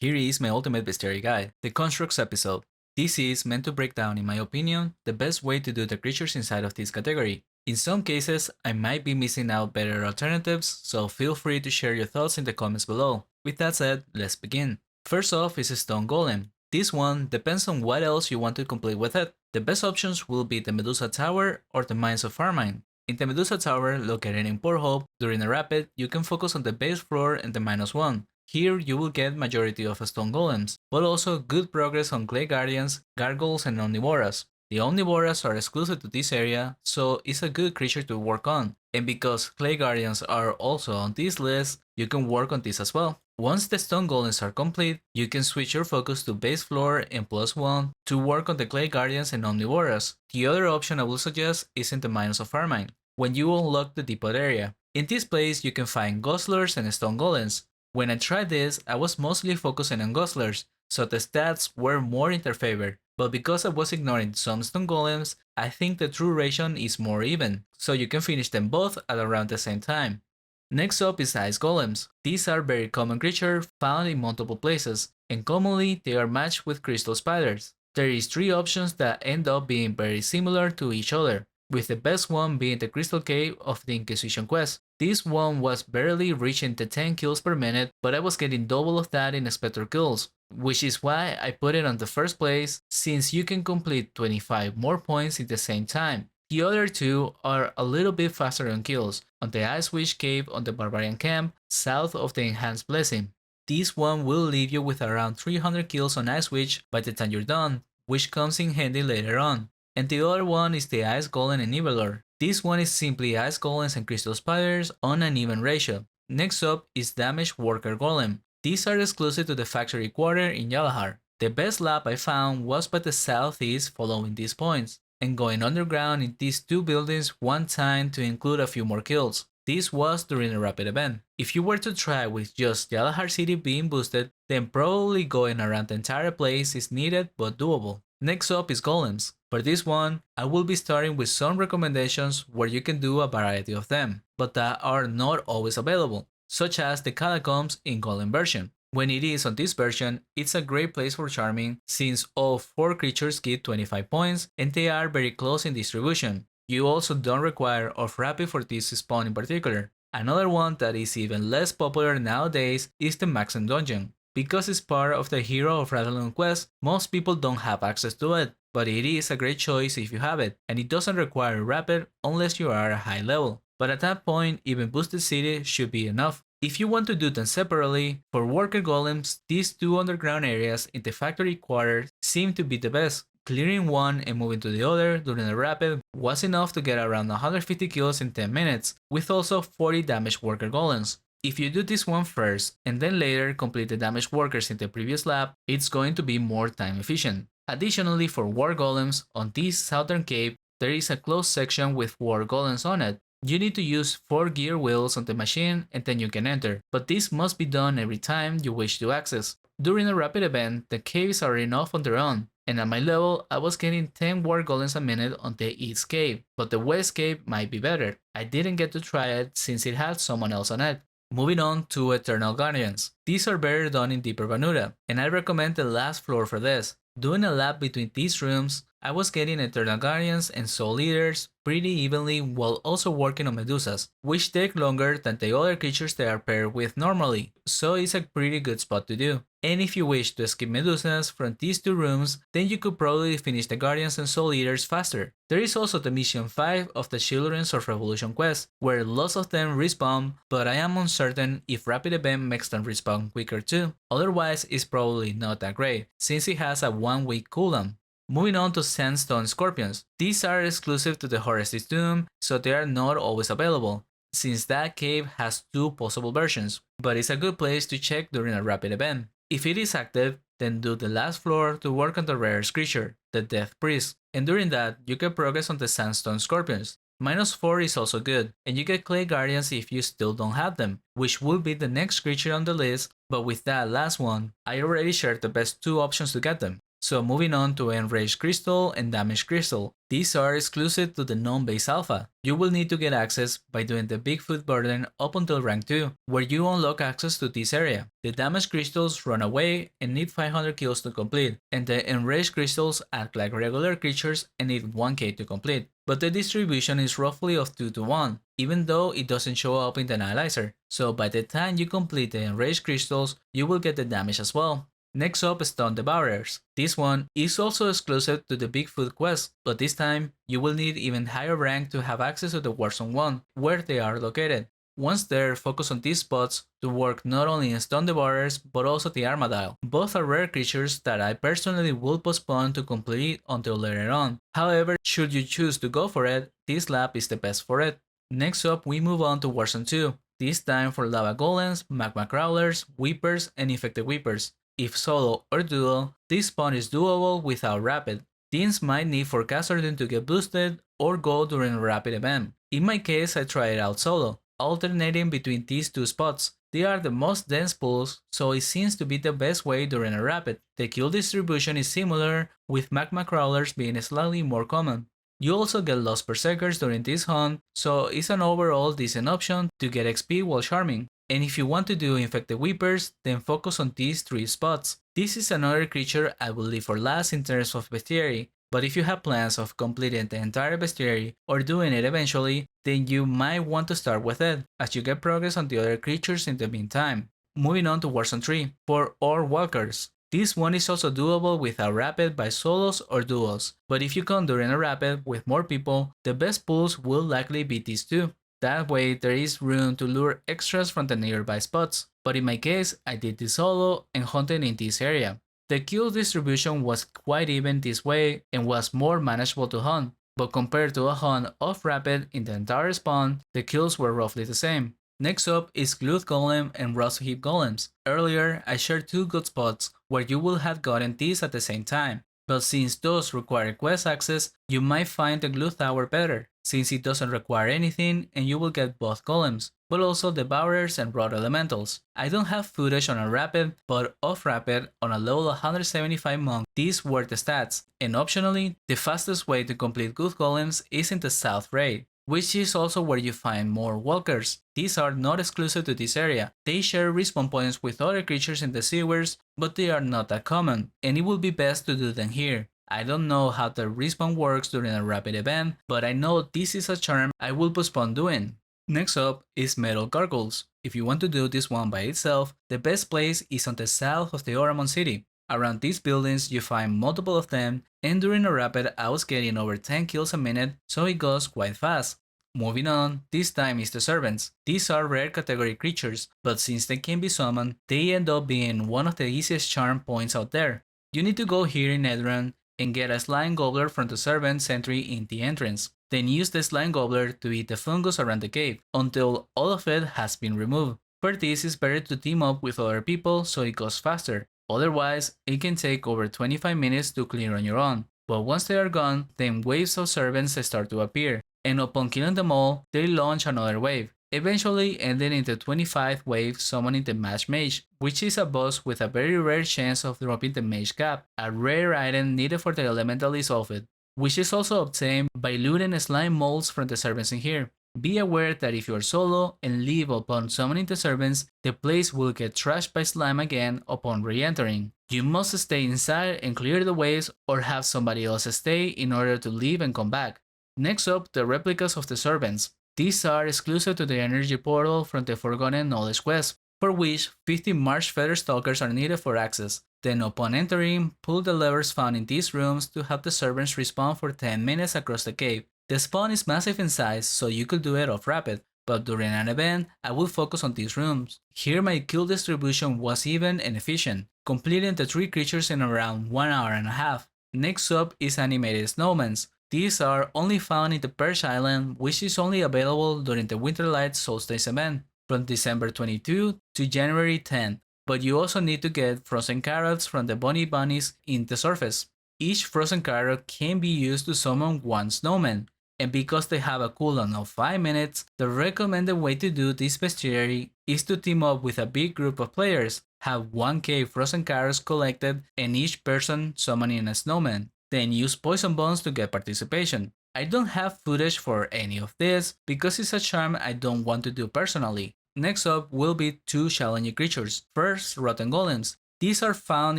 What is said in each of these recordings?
Here is my ultimate bestiary guide, the Constructs episode. This is meant to break down, in my opinion, the best way to do the creatures inside of this category. In some cases, I might be missing out better alternatives, so feel free to share your thoughts in the comments below. With that said, let's begin. First off is a Stone Golem. This one depends on what else you want to complete with it. The best options will be the Medusa Tower or the Mines of Farmine. In the Medusa Tower, located in Port Hope, during a rapid, you can focus on the base floor and the -1. Here you will get majority of stone golems, but also good progress on clay guardians, gargoyles and omnivoras. The omnivoras are exclusive to this area, so it's a good creature to work on, and because clay guardians are also on this list, you can work on this as well. Once the stone golems are complete, you can switch your focus to base floor and +1 to work on the clay guardians and omnivoras. The other option I will suggest is in the Mines of Farmine, when you unlock the depot area. In this place you can find Gostlers and stone golems. When I tried this, I was mostly focusing on Gostlers, so the stats were more in their favor, but because I was ignoring some stone golems, I think the true ratio is more even, so you can finish them both at around the same time. Next up is ice golems. These are very common creatures found in multiple places, and commonly they are matched with crystal spiders. There is 3 options that end up being very similar to each other, with the best one being the Crystal Cave of the Inquisition quest. This one was barely reaching the 10 kills per minute, but I was getting double of that in Spectre kills, which is why I put it on the first place, since you can complete 25 more points in the same time. The other 2 are a little bit faster on kills, on the Ice Witch Cave on the Barbarian Camp, south of the Enhanced Blessing. This one will leave you with around 300 kills on Ice Witch by the time you're done, which comes in handy later on. And the other one is the Ice Golem Enabler. This one is simply Ice Golems and Crystal Spiders on an even ratio. Next up is Damage Worker Golem. These are exclusive to the Factory Quarter in Yalahar. The best lab I found was by the southeast following these points, and going underground in these 2 buildings one time to include a few more kills. This was during a rapid event. If you were to try with just Yalahar City being boosted, then probably going around the entire place is needed but doable. Next up is Golems. For this one, I will be starting with some recommendations where you can do a variety of them, but that are not always available, such as the Catacombs in Golem version. When it is on this version, it's a great place for charming since all 4 creatures get 25 points and they are very close in distribution. You also don't require off-rapid for this spawn in particular. Another one that is even less popular nowadays is the Maxim Dungeon. Because it's part of the Hero of Rathalon quest, most people don't have access to it, but it is a great choice if you have it, and it doesn't require rapid unless you are a high level. But at that point, even boosted city should be enough. If you want to do them separately, for worker golems, these 2 underground areas in the factory quarter seem to be the best. Clearing one and moving to the other during a rapid was enough to get around 150 kills in 10 minutes, with also 40 damage worker golems. If you do this one first, and then later complete the damage workers in the previous lab, it's going to be more time efficient. Additionally, for war golems, on this southern cave, there is a closed section with war golems on it. You need to use 4 gear wheels on the machine and then you can enter, but this must be done every time you wish to access. During a rapid event, the caves are enough on their own, and at my level, I was getting 10 war golems a minute on the east cave, but the west cave might be better. I didn't get to try it since it had someone else on it. Moving on to Eternal Guardians. These are better done in Deeper Vanuda, and I recommend the last floor for this. Doing a lap between these rooms, I was getting Eternal Guardians and Soul Eaters pretty evenly while also working on Medusas, which take longer than the other creatures they are paired with normally, so it's a pretty good spot to do. And if you wish to skip Medusas from these 2 rooms, then you could probably finish the Guardians and Soul Eaters faster. There is also the Mission 5 of the Children's of Revolution quest, where lots of them respawn, but I am uncertain if Rapid Event makes them respawn quicker too. Otherwise, it's probably not that great, since it has a 1-week cooldown. Moving on to Sandstone Scorpions. These are exclusive to the Horace's Tomb, so they are not always available, since that cave has 2 possible versions, but it's a good place to check during a rapid event. If it is active, then do the last floor to work on the rarest creature, the Death Priest, and during that, you can progress on the Sandstone Scorpions. -4 is also good, and you get Clay Guardians if you still don't have them, which will be the next creature on the list, but with that last one, I already shared the best 2 options to get them. So moving on to Enraged Crystal and Damaged Crystal. These are exclusive to the non-base alpha. You will need to get access by doing the Bigfoot burden up until rank 2, where you unlock access to this area. The damaged crystals run away and need 500 kills to complete, and the enraged crystals act like regular creatures and need 1k to complete. But the distribution is roughly of 2 to 1, even though it doesn't show up in the analyzer. So by the time you complete the enraged crystals, you will get the damage as well. Next up, Stone Devourers. This one is also exclusive to the Bigfoot quest, but this time you will need even higher rank to have access to the Warzone 1, where they are located. Once there, focus on these spots to work not only in Stone Devourers but also the Armadillo. Both are rare creatures that I personally will postpone to complete until later on. However, should you choose to go for it, this lap is the best for it. Next up, we move on to Warzone 2, this time for Lava Golems, Magma Crawlers, Weepers, and Infected Weepers. If solo or duo, this spawn is doable without rapid. Teams might need Forecaster to get boosted or go during a rapid event. In my case, I tried it out solo, alternating between these two spots. They are the most dense pools, so it seems to be the best way during a rapid. The kill distribution is similar, with Magma Crawlers being slightly more common. You also get Lost Berserkers during this hunt, so it's an overall decent option to get XP while charming. And if you want to do Infected Weepers, then focus on these 3 spots. This is another creature I will leave for last in terms of Bestiary, but if you have plans of completing the entire Bestiary or doing it eventually, then you might want to start with it, as you get progress on the other creatures in the meantime. Moving on to Warzone 3, for Orewalkers. This one is also doable without rapid by solos or duos, but if you come during a rapid with more people, the best pools will likely be these 2. That way there is room to lure extras from the nearby spots, but in my case I did this solo and hunted in this area. The kill distribution was quite even this way and was more manageable to hunt, but compared to a hunt of rapid in the entire spawn, the kills were roughly the same. Next up is Glooth Golem and Rustheap Golems. Earlier I shared 2 good spots where you will have gotten these at the same time, but since those require quest access, you might find the Glooth Tower better, since it doesn't require anything and you will get both Golems, but also Devourers and Rot Elementals. I don't have footage on a rapid, but off rapid on a level 175 monk, these were the stats, and optionally, the fastest way to complete good Golems is in the South Raid, which is also where you find more walkers. These are not exclusive to this area. They share respawn points with other creatures in the sewers, but they are not that common, and it would be best to do them here. I don't know how the respawn works during a rapid event, but I know this is a charm I will postpone doing. Next up is Metal Gargoyles. If you want to do this one by itself, the best place is on the south of the Oramon city. Around these buildings you find multiple of them, and during a rapid I was getting over 10 kills a minute, so it goes quite fast. Moving on, this time is the Servants. These are rare category creatures, but since they can be summoned, they end up being one of the easiest charm points out there. You need to go here in Edron and get a Slime Gobbler from the Servant sentry in the entrance. Then use the Slime Gobbler to eat the fungus around the cave, until all of it has been removed. For this, it's better to team up with other people so it goes faster. Otherwise, it can take over 25 minutes to clear on your own. But once they are gone, then waves of servants start to appear, and upon killing them all, they launch another wave, eventually ending in the 25th wave summoning the Mage Mage, which is a boss with a very rare chance of dropping the Mage Cap, a rare item needed for the Elementalist of it, which is also obtained by looting slime molds from the servants in here. Be aware that if you are solo and leave upon summoning the servants, the place will get trashed by slime again upon re-entering. You must stay inside and clear the waves, or have somebody else stay in order to leave and come back. Next up, the replicas of the servants. These are exclusive to the energy portal from the Forgotten Knowledge quest, for which 50 Marsh Feather Stalkers are needed for access. Then upon entering, pull the levers found in these rooms to have the servants respawn for 10 minutes across the cave. The spawn is massive in size, so you could do it off rapid, but during an event, I will focus on these rooms. Here my kill distribution was even and efficient, completing the 3 creatures in around 1 hour and a half. Next up is animated snowmans. These are only found in the Perch Island, which is only available during the Winterlight Solstice event, from December 22 to January 10, but you also need to get frozen carrots from the bunny bunnies in the surface. Each frozen carrot can be used to summon 1 snowman, and because they have a cooldown of 5 minutes, the recommended way to do this bestiary is to team up with a big group of players, have 1k frozen carrots collected, and each person summoning a snowman. Then use poison bombs to get participation. I don't have footage for any of this because it's a charm I don't want to do personally. Next up will be 2 challenging creatures. First, Rotten Golems. These are found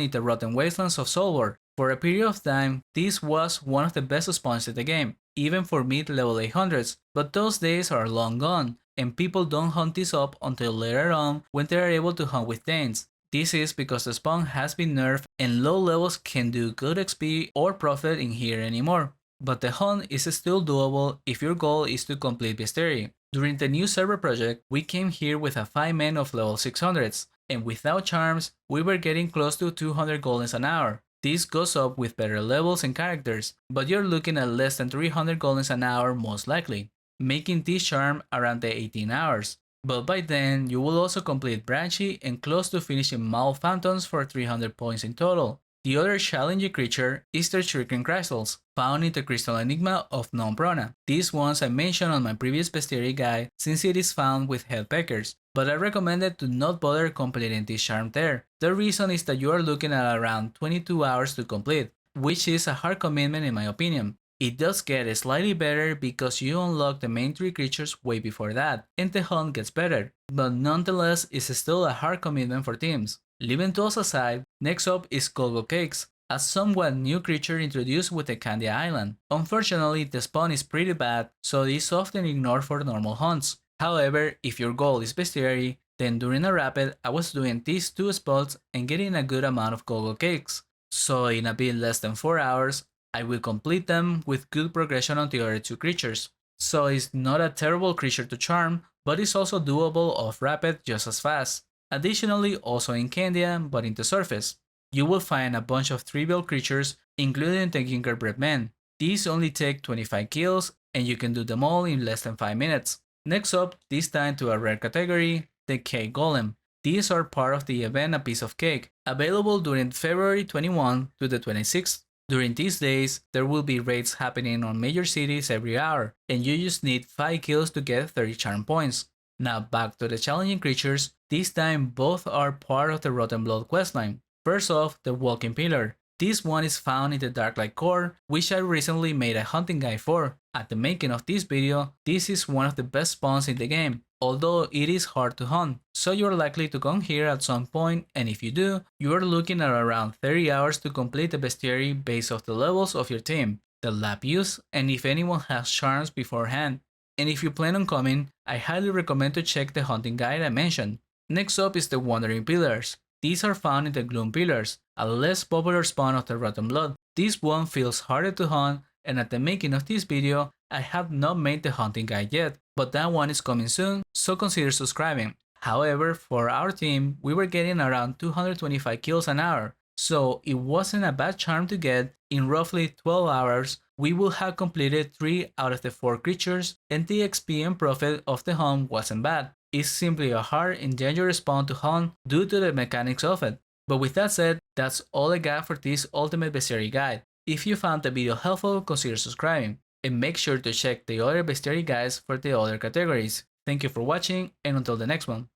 in the rotten wastelands of Soulworld. For a period of time, this was one of the best spawns in the game, even for mid-level 800s, but those days are long gone, and people don't hunt this up until later on when they are able to hunt with Danes. This is because the spawn has been nerfed and low levels can do good XP or profit in here anymore. But the hunt is still doable if your goal is to complete Bestiary. During the new server project, we came here with a 5-man of level 600s, and without charms, we were getting close to 200 golems an hour. This goes up with better levels and characters, but you're looking at less than 300 golems an hour most likely, making this charm around the 18 hours. But by then, you will also complete Branchy and close to finishing Maul Phantoms for 300 points in total. The other challenging creature is the Shrieking Cry-stals, found in the Crystal Enigma of Non-Prona. These ones I mentioned on my previous Bestiary guide since it is found with Headpeckers, but I recommended to not bother completing this charm there. The reason is that you are looking at around 22 hours to complete, which is a hard commitment in my opinion. It does get slightly better because you unlock the main 3 creatures way before that, and the hunt gets better, but nonetheless it's still a hard commitment for teams. Leaving those aside, next up is Goggle Cakes, a somewhat new creature introduced with the Candy Island. Unfortunately, the spawn is pretty bad, so it is often ignored for normal hunts. However, if your goal is Bestiary, then during a rapid I was doing these 2 spots and getting a good amount of Goggle Cakes. So in a bit less than 4 hours, I will complete them with good progression on the other 2 creatures. So it's not a terrible creature to charm, but it's also doable off rapid just as fast. Additionally, also in Candia, but in the surface, you will find a bunch of trivial creatures, including the Gingerbread Man. These only take 25 kills, and you can do them all in less than 5 minutes. Next up, this time to a rare category, the Cake Golem. These are part of the event A Piece of Cake, available during February 21 to the 26th. During these days, there will be raids happening on major cities every hour, and you just need 5 kills to get 30 charm points. Now back to the challenging creatures, this time both are part of the Rotten Blood questline. First off, the Walking Pillar. This one is found in the Darklight Core, which I recently made a hunting guide for. At the making of this video, this is one of the best spawns in the game, although it is hard to hunt, so you're likely to come here at some point, and if you do, you are looking at around 30 hours to complete the Bestiary based off the levels of your team, the lab use, and if anyone has charms beforehand. And if you plan on coming, I highly recommend to check the hunting guide I mentioned. Next up is the Wandering Pillars. These are found in the Gloom Pillars, a less popular spawn of the Rotten Blood. This one feels harder to hunt, and at the making of this video, I have not made the hunting guide yet, but that one is coming soon, so consider subscribing. However, for our team, we were getting around 225 kills an hour, so it wasn't a bad charm to get. In roughly 12 hours, we will have completed 3 out of the 4 creatures, and the XP and profit of the hunt wasn't bad. It's simply a hard and dangerous spawn to hunt due to the mechanics of it. But with that said, that's all I got for this Ultimate Bestiary guide. If you found the video helpful, consider subscribing, and make sure to check the other Bestiary guides for the other categories. Thank you for watching, and until the next one.